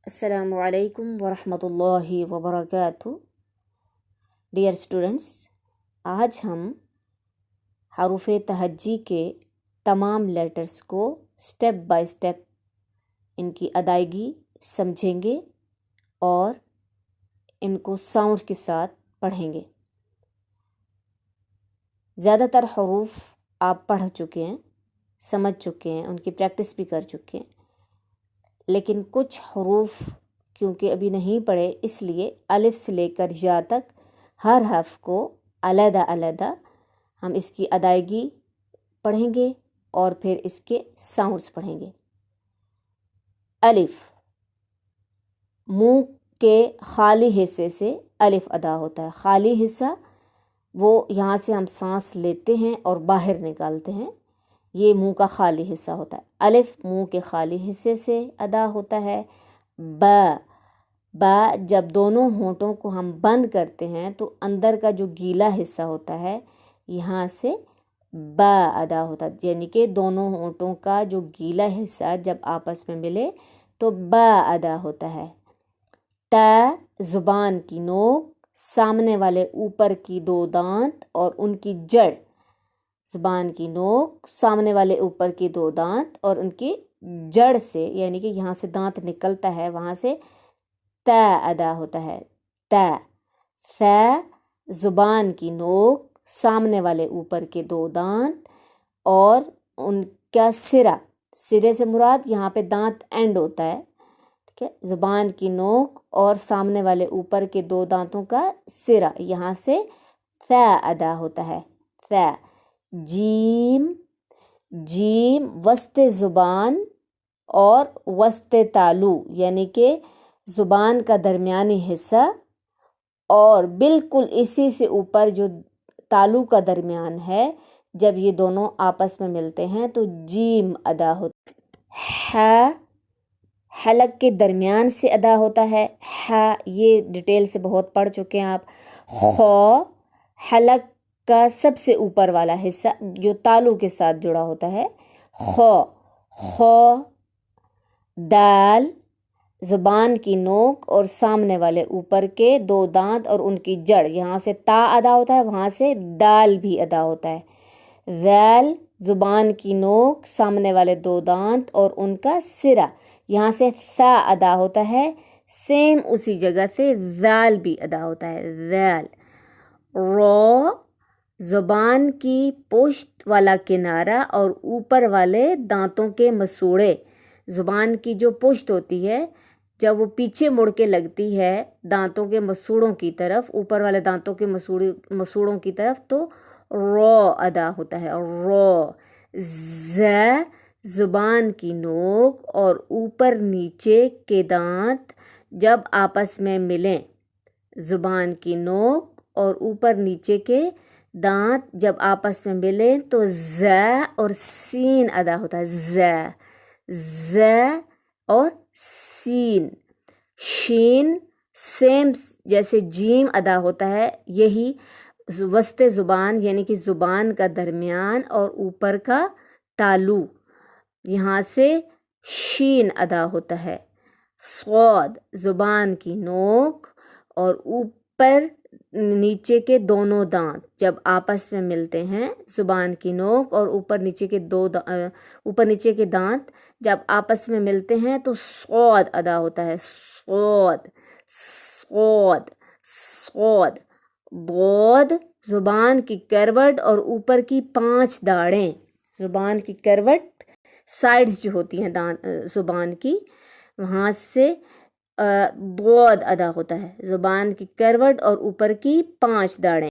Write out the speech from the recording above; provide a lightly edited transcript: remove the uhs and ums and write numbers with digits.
السلام علیکم ورحمۃ اللہ وبرکاتہ۔ ڈیئر اسٹوڈنٹس، آج ہم حروف تہجی کے تمام لیٹرز کو سٹیپ بائی سٹیپ ان کی ادائیگی سمجھیں گے اور ان کو ساؤنڈ کے ساتھ پڑھیں گے۔ زیادہ تر حروف آپ پڑھ چکے ہیں، سمجھ چکے ہیں، ان کی پریکٹس بھی کر چکے ہیں، لیکن کچھ حروف کیونکہ ابھی نہیں پڑھے، اس لیے الف سے لے کر یا تک ہر حرف کو علیحدہ علیحدہ ہم اس کی ادائیگی پڑھیں گے اور پھر اس کے ساؤنڈز پڑھیں گے۔ الف، منہ کے خالی حصے سے الف ادا ہوتا ہے۔ خالی حصہ وہ یہاں سے ہم سانس لیتے ہیں اور باہر نکالتے ہیں، یہ منہ کا خالی حصہ ہوتا ہے۔ الف منہ کے خالی حصے سے ادا ہوتا ہے۔ با جب دونوں ہونٹوں کو ہم بند کرتے ہیں تو اندر کا جو گیلا حصہ ہوتا ہے یہاں سے با ادا ہوتا ہے، یعنی کہ دونوں ہونٹوں کا جو گیلا حصہ جب آپس میں ملے تو با ادا ہوتا ہے۔ تا، زبان کی نوک، سامنے والے اوپر کی دو دانت اور ان کی جڑ، زبان کی نوک، سامنے والے اوپر کی دو دانت اور ان کی جڑ سے، یعنی کہ یہاں سے دانت نکلتا ہے وہاں سے تا ادا ہوتا ہے۔ تا، ثا، زبان کی نوک، سامنے والے اوپر کے دو دانت اور ان کا سرا، سرے سے مراد یہاں پہ دانت اینڈ ہوتا ہے، ٹھیک ہے، زبان کی نوک اور سامنے والے اوپر کے دو دانتوں کا سرا، یہاں سے ثا ادا ہوتا ہے۔ ثا، جیم، جیم وسط زبان اور وسط تالو، یعنی کہ زبان کا درمیانی حصہ اور بالکل اسی سے اوپر جو تالو کا درمیان ہے، جب یہ دونوں آپس میں ملتے ہیں تو جیم ادا ہوتا ہے۔ ہا، حلق کے درمیان سے ادا ہوتا ہے۔ ہا، یہ ڈیٹیل سے بہت پڑھ چکے ہیں آپ۔ خو، حلق کا سب سے اوپر والا حصہ جو تالو کے ساتھ جڑا ہوتا ہے، خو، خو۔ دال، زبان کی نوک اور سامنے والے اوپر کے دو دانت اور ان کی جڑ، یہاں سے تا ادا ہوتا ہے وہاں سے دال بھی ادا ہوتا ہے۔ ذال، زبان کی نوک، سامنے والے دو دانت اور ان کا سرا، یہاں سے ثا ادا ہوتا ہے، سیم اسی جگہ سے ذال بھی ادا ہوتا ہے، ذال۔ رو، زبان کی پشت والا کنارہ اور اوپر والے دانتوں کے مسوڑے، زبان کی جو پشت ہوتی ہے جب وہ پیچھے مڑ کے لگتی ہے دانتوں کے مسوڑوں کی طرف، اوپر والے دانتوں کے مسوڑوں کی طرف، تو رو ادا ہوتا ہے، رو۔ ز، زبان کی نوک اور اوپر نیچے کے دانت جب آپس میں ملیں، زبان کی نوک اور اوپر نیچے کے دانت جب آپس میں ملیں تو ز اور سین ادا ہوتا ہے، ز، ز اور سین۔ شین، سیم جیسے جیم ادا ہوتا ہے، یہی وسط زبان یعنی کہ زبان کا درمیان اور اوپر کا تالو، یہاں سے شین ادا ہوتا ہے۔ صاد، زبان کی نوک اور اوپر نیچے کے دونوں دانت جب آپس میں ملتے ہیں، زبان کی نوک اور اوپر نیچے کے دانت جب آپس میں ملتے ہیں تو صاد ادا ہوتا ہے، صاد، صاد، صاد۔ ضاد، زبان کی کروٹ اور اوپر کی 5 داڑیں، زبان کی کروٹ سائڈز جو ہوتی ہیں زبان کی، وہاں سے ضاد ادا ہوتا ہے، زبان کی کروٹ اور اوپر کی 5 داڑیں۔